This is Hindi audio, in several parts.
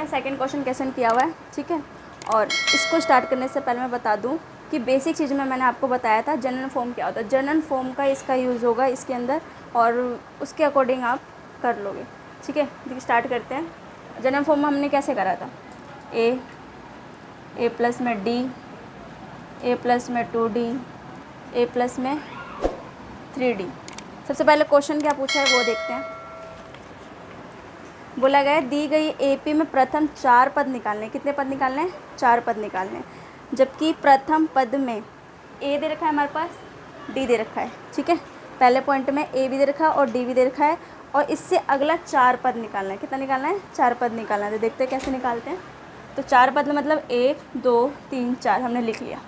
हैं सेकंड क्वेश्चन कैसे किया हुआ है, ठीक है। और इसको स्टार्ट करने से पहले मैं बता दूं कि बेसिक चीज़ में मैंने आपको बताया था जनरल फॉर्म क्या होता है। जनरल फॉर्म का इसका यूज़ होगा इसके अंदर और उसके अकॉर्डिंग आप कर लोगे, ठीक है। देखिए स्टार्ट करते हैं। जनरल फॉर्म हमने कैसे करा था, ए प्लस में डी, ए प्लस में 2d, ए प्लस में 3d। सबसे पहले क्वेश्चन क्या पूछा है वो देखते हैं। बोला गया है दी गई एपी में प्रथम 4 पद निकालने। कितने पद निकालने हैं? 4 पद निकालने हैं। जबकि प्रथम पद में ए दे रखा है हमारे पास, डी दे रखा है, ठीक है। पहले पॉइंट में ए भी दे रखा है और डी भी दे रखा है और इससे अगला 4 पद निकालना है। कितना निकालना है? 4 पद निकालना है। तो देखते हैं कैसे निकालते हैं। तो 4 पद मतलब 1 2 3 4 हमने लिख लिया,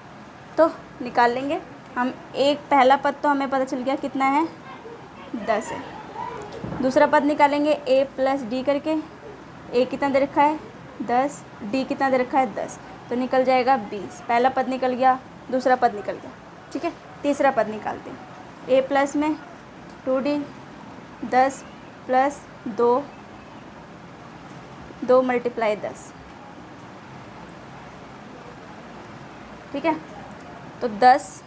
तो निकाल लेंगे हम। एक पहला पद तो हमें पता चल गया कितना है, 10 है। दूसरा पद निकालेंगे ए प्लस डी करके। ए कितना दे रखा है? 10। डी कितना दे रखा है? 10। तो निकल जाएगा 20। पहला पद निकल गया, दूसरा पद निकल गया, ठीक है। तीसरा पद निकालते हैं। ए प्लस में 2d, 10 प्लस 2 मल्टीप्लाई 10, ठीक है। तो 10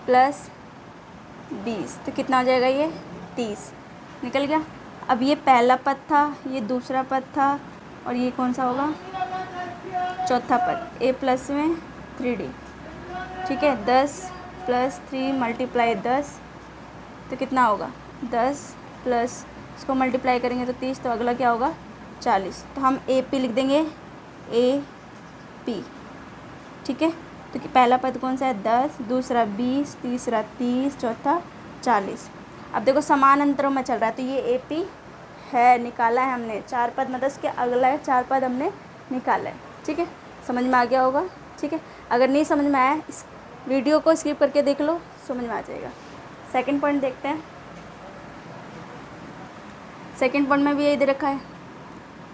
प्लस 20 तो कितना हो जाएगा? ये 30 निकल गया। अब ये पहला पद था, ये दूसरा पद था और ये कौन सा होगा? चौथा पद। ए प्लस में 3d, ठीक है। 10 प्लस 3 मल्टीप्लाई 10 तो कितना होगा? 10 प्लस इसको मल्टीप्लाई करेंगे तो 30, तो अगला क्या होगा? 40। तो हम ए पी लिख देंगे, ए पी, ठीक है। तो पहला पद कौन सा है? 10, दूसरा 20, तीसरा 30, चौथा 40। अब देखो समान अंतरों में चल रहा है तो ये ए पी है, निकाला है हमने। 4 पद मतलब इसके अगला है 4 पद हमने निकाला है, ठीक है। समझ में आ गया होगा, ठीक है। अगर नहीं समझ में आया इस वीडियो को स्किप करके देख लो, समझ में आ जाएगा। सेकंड पॉइंट देखते हैं। सेकंड पॉइंट में भी यही दे रखा है।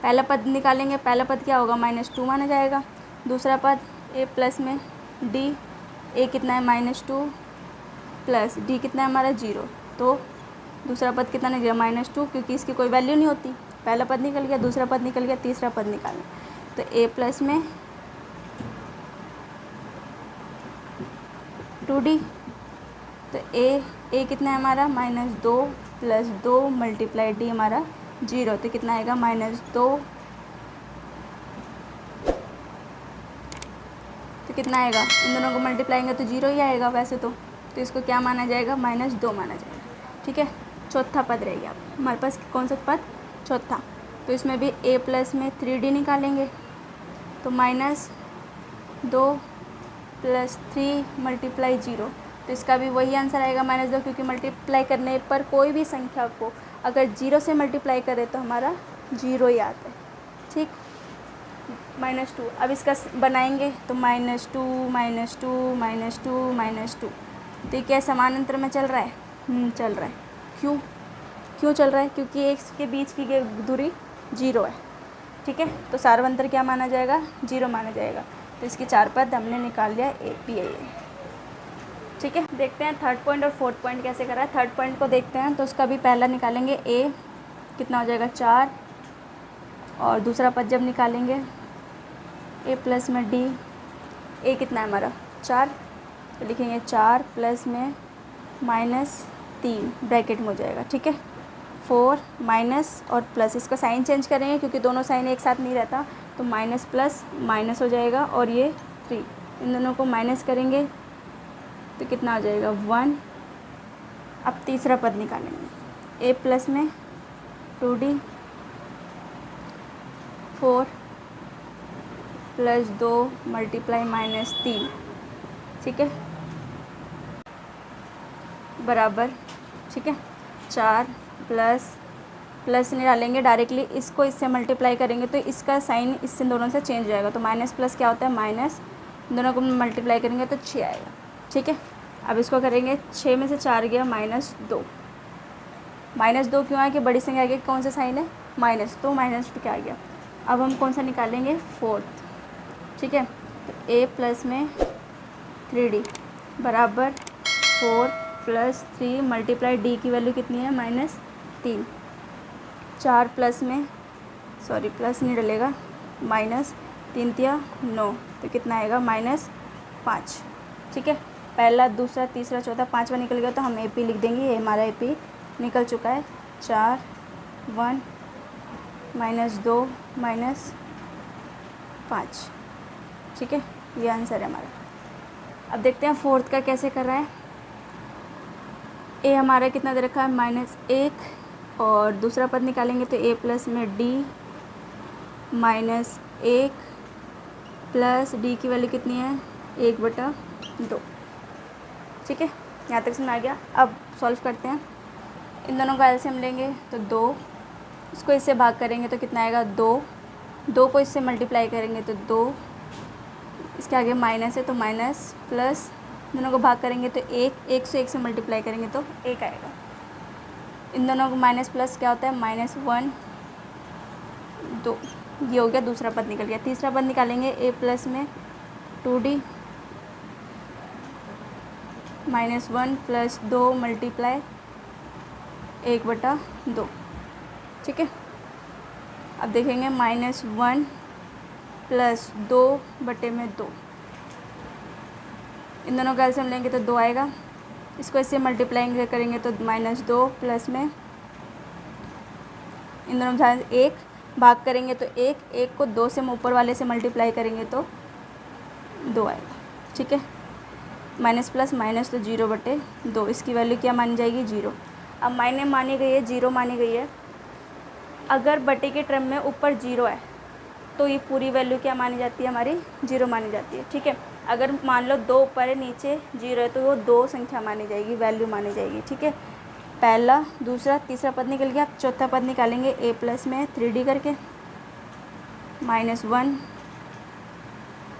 पहला पद निकालेंगे, पहला पद क्या होगा? -2 माना जाएगा। दूसरा पद ए प्लस में डी, ए कितना है? -2 प्लस डी कितना है हमारा? 0। तो दूसरा पद कितना निकल गया? -2, क्योंकि इसकी कोई वैल्यू नहीं होती। पहला पद निकल गया, दूसरा पद निकल गया, तीसरा पद निकालें तो ए प्लस में 2d। तो ए कितना है हमारा? -2 प्लस 2 मल्टीप्लाई डी हमारा 0। तो कितना आएगा? -2। तो कितना आएगा? इन दोनों को मल्टीप्लाएंगे तो 0 ही आएगा वैसे तो इसको क्या माना जाएगा? -2 माना जाएगा, ठीक है। चौथा पद रह गया हमारे पास। कौन सा पद? चौथा। तो इसमें भी ए प्लस में 3d निकालेंगे तो -2 प्लस 3 मल्टीप्लाई 0। तो इसका भी वही आंसर आएगा -2, क्योंकि मल्टीप्लाई करने पर कोई भी संख्या को अगर 0 से मल्टीप्लाई करें तो हमारा 0 ही आता है, ठीक। -2। अब इसका बनाएंगे तो -2 -2 -2 -2। तो ये क्या समान अंतर में चल रहा है? चल रहा है। क्यों चल रहा है? क्योंकि एक के बीच की दूरी 0 है, ठीक है। तो सार्वंतर क्या माना जाएगा? 0 माना जाएगा। तो इसके 4 पद हमने निकाल लिया ए पी ए, ठीक है। देखते हैं थर्ड पॉइंट और फोर्थ पॉइंट कैसे करा है। थर्ड पॉइंट को देखते हैं तो उसका भी पहला निकालेंगे ए, कितना हो जाएगा? 4। और दूसरा पद जब निकालेंगे ए प्लस में डी, ए कितना है हमारा? 4। तो लिखेंगे 4 प्लस में -3 ब्रैकेट में हो जाएगा, ठीक है। 4 माइनस और प्लस, इसका साइन चेंज करेंगे क्योंकि दोनों साइन एक साथ नहीं रहता। तो माइनस प्लस माइनस हो जाएगा और ये 3, इन दोनों को माइनस करेंगे तो कितना हो जाएगा? 1। अब तीसरा पद निकालेंगे। ए प्लस में 2d, 4 प्लस 2 मल्टीप्लाई -3, ठीक है, बराबर, ठीक है। 4 प्लस नहीं डालेंगे डायरेक्टली, इसको इससे मल्टीप्लाई करेंगे तो इसका साइन इससे दोनों से चेंज हो जाएगा। तो माइनस प्लस क्या होता है? माइनस। दोनों को मल्टीप्लाई करेंगे तो 6 आएगा, ठीक है। अब इसको करेंगे, 6 में से 4 गया -2। -2 क्यों आया? कि बड़ी संख्या के कौन सा साइन है? माइनस, तो माइनस क्या आ गया। अब हम कौन सा निकालेंगे? फोर्थ, ठीक है। तो ए प्लस में 3d बराबर 4 प्लस 3 मल्टीप्लाई डी की वैल्यू कितनी है? -3। 4 प्लस में सॉरी प्लस नहीं डलेगा, माइनस 3 तिया 9, तो कितना आएगा -5। ठीक है, पहला दूसरा तीसरा चौथा पाँचवा निकल गया तो हम AP लिख देंगे। ये हमारा AP निकल चुका है। 4 1 -2 -5। ठीक है, ये आंसर है हमारा। अब देखते हैं फोर्थ का कैसे कर रहा है। ए हमारा कितना दे रखा है -1, और दूसरा पद निकालेंगे तो A प्लस में D -1 प्लस D की वैल्यू कितनी है 1/2। ठीक है, यहाँ तक समझ आ गया। अब सॉल्व करते हैं। इन दोनों का एलसीएम लेंगे तो 2, इसको इससे भाग करेंगे तो कितना आएगा 2 को इससे मल्टीप्लाई करेंगे तो 2, इसके आगे माइनस है तो माइनस, प्लस दोनों को भाग करेंगे तो 1 से 1 से मल्टीप्लाई करेंगे तो 1 आएगा। इन दोनों को माइनस प्लस क्या होता है -1 2, ये हो गया, दूसरा पद निकल गया। तीसरा पद निकालेंगे A प्लस में 2D -1 प्लस 2 मल्टीप्लाई 1/2। ठीक है, अब देखेंगे -1 प्लस 2/2। इन दोनों का एलसीएम लेंगे तो 2 आएगा, इसको इससे मल्टीप्लाई करेंगे तो -2 प्लस में इन दोनों में 1 भाग करेंगे तो 1 को 2 से ऊपर वाले से मल्टीप्लाई करेंगे तो 2 आएगा। ठीक है, माइनस प्लस माइनस तो 0/2, इसकी वैल्यू क्या मानी जाएगी 0। अब मायने मानी गई है 0 मानी गई है। अगर बटे के टर्म में ऊपर 0 है तो ये पूरी वैल्यू क्या मानी जाती है हमारी 0 मानी जाती है। ठीक है, अगर मान लो 2 ऊपर है नीचे 0 है तो वो 2 संख्या मानी जाएगी, वैल्यू मानी जाएगी। ठीक है, पहला दूसरा तीसरा पद निकल गया। चौथा पद निकालेंगे A प्लस में 3D करके -1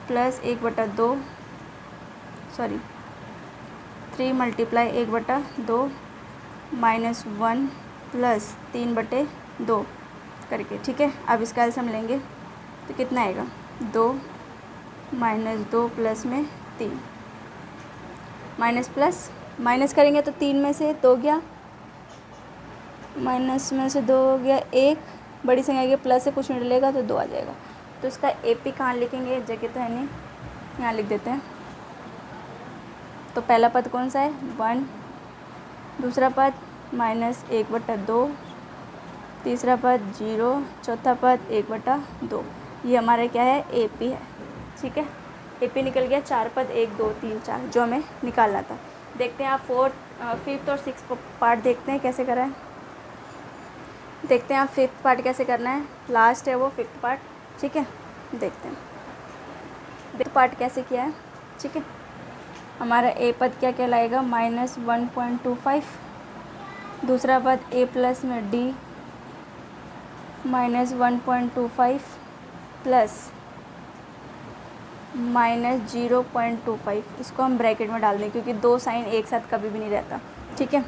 प्लस 1/2, सॉरी 3 मल्टीप्लाई 1/2 -1 प्लस 3/2 करके। ठीक है, अब इसका एलसीएम लेंगे तो कितना आएगा 2 -2 प्लस में 3, माइनस प्लस माइनस करेंगे तो 3 में से 2 गया, माइनस में से 2 हो गया 1, बड़ी संख्या के प्लस से कुछ नहीं डलेगा तो 2 आ जाएगा। तो इसका AP कहाँ लिखेंगे, जगह तो है नहीं, यहाँ लिख देते हैं। तो पहला पद कौन सा है 1, दूसरा पद -1/2, तीसरा पद 0, चौथा पद 1/2। ये हमारा क्या है AP है। ठीक है, AP निकल गया। 4 पद 1 2 3 4 जो हमें निकालना था। देखते हैं आप 5th और 6th पार्ट देखते हैं कैसे करा है। देखते हैं आप 5th पार्ट कैसे करना है, लास्ट है वो 5th पार्ट। ठीक है, देखते हैं 5th पार्ट कैसे किया है। ठीक है, हमारा A पद क्या कहलाएगा -1.25, दूसरा पद A प्लस में D -1.25 प्लस -0.25, इसको हम ब्रैकेट में डाल दें क्योंकि 2 साइन एक साथ कभी भी नहीं रहता। ठीक है,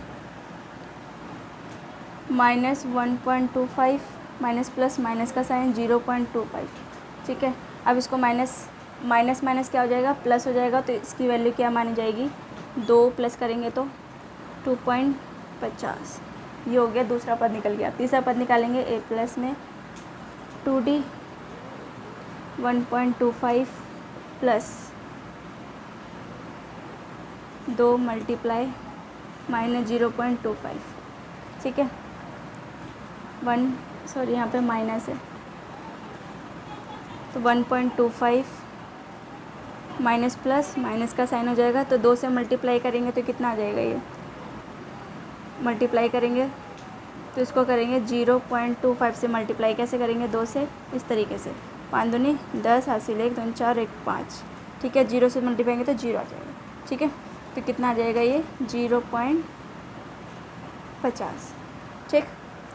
-1.25 माइनस प्लस माइनस का साइन 0.25। ठीक है, अब इसको माइनस माइनस क्या हो जाएगा प्लस हो जाएगा, तो इसकी वैल्यू क्या मानी जाएगी 2 प्लस करेंगे तो 2.50। ये हो गया, दूसरा पद निकल गया। तीसरा पद निकालेंगे A प्लस में 2D 1.25 प्लस 2 मल्टीप्लाई -0.25। ठीक है, यहाँ पे माइनस है तो 1.25 माइनस प्लस माइनस का साइन हो जाएगा तो 2 से मल्टीप्लाई करेंगे तो कितना आ जाएगा, ये मल्टीप्लाई करेंगे तो इसको करेंगे 0.25 से मल्टीप्लाई कैसे करेंगे 2 से, इस तरीके से 5 दूनी 10 हासिल 1 2 4 1 5। ठीक है, 0 से मल्टीप्लाई करेंगे तो 0 आ जाएगा। ठीक है, तो कितना आ जाएगा ये 0.50। ठीक,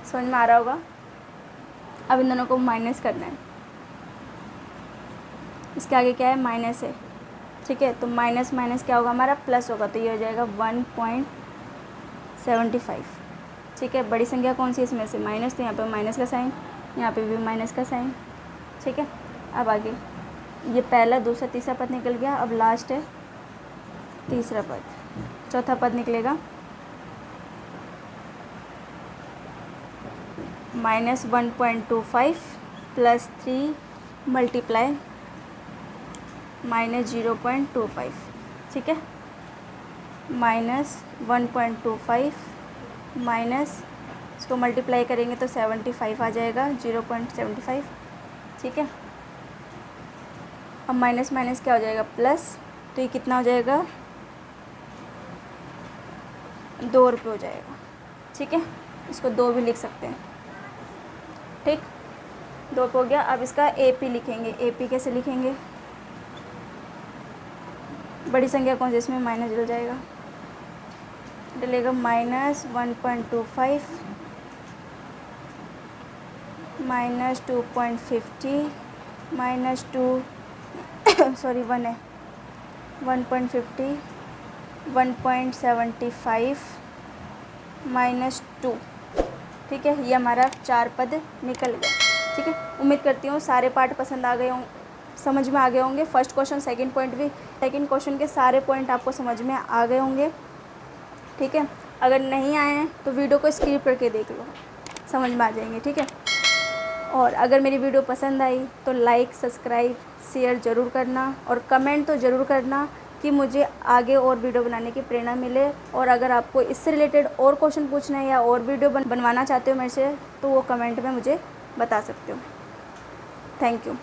समझ में आ रहा होगा। अब इन दोनों को माइनस करना है, इसके आगे क्या है माइनस है। ठीक है, तो माइनस माइनस क्या होगा हमारा प्लस होगा, तो ये हो जाएगा 1.75। ठीक है, बड़ी संख्या कौन सी इसमें से माइनस, तो यहाँ पे माइनस का साइन, यहाँ पे भी माइनस का साइन। ठीक है, अब आगे ये पहला दूसरा तीसरा पद निकल गया। अब लास्ट है तीसरा पद, चौथा पद निकलेगा -1.25 +3 मल्टीप्लाई -0.25, ठीक है, -1.25 माइनस, इसको मल्टीप्लाई करेंगे तो 75 आ जाएगा, 0.75, ठीक है। अब माइनस माइनस क्या हो जाएगा, प्लस, तो ये कितना हो जाएगा, 2 रुपये हो जाएगा, ठीक है। इसको 2 भी लिख सकते हैं, ठीक, 2 हो गया। अब इसका AP लिखेंगे। AP कैसे लिखेंगे, बड़ी संख्या कौन सी, इसमें माइनस डल जाएगा, डलेगा -1.25 -2.50 -2 सॉरी 1 है, 1.50 1.75 -2, ठीक है। ये हमारा 4 पद निकल गए, ठीक है। उम्मीद करती हूँ सारे पार्ट पसंद आ गए हों, समझ में आ गए होंगे। फर्स्ट क्वेश्चन, सेकंड पॉइंट भी, सेकंड क्वेश्चन के सारे पॉइंट आपको समझ में आ गए होंगे, ठीक है। अगर नहीं आए हैं तो वीडियो को स्किप करके देख लो, समझ में आ जाएंगे, ठीक है। और अगर मेरी वीडियो पसंद आई तो लाइक, सब्सक्राइब, शेयर ज़रूर करना और कमेंट तो ज़रूर करना कि मुझे आगे और वीडियो बनाने की प्रेरणा मिले। और अगर आपको इससे रिलेटेड और क्वेश्चन पूछना है या और वीडियो बनवाना चाहते हो मेरे से, तो वो कमेंट में मुझे बता सकते हो। Thank you.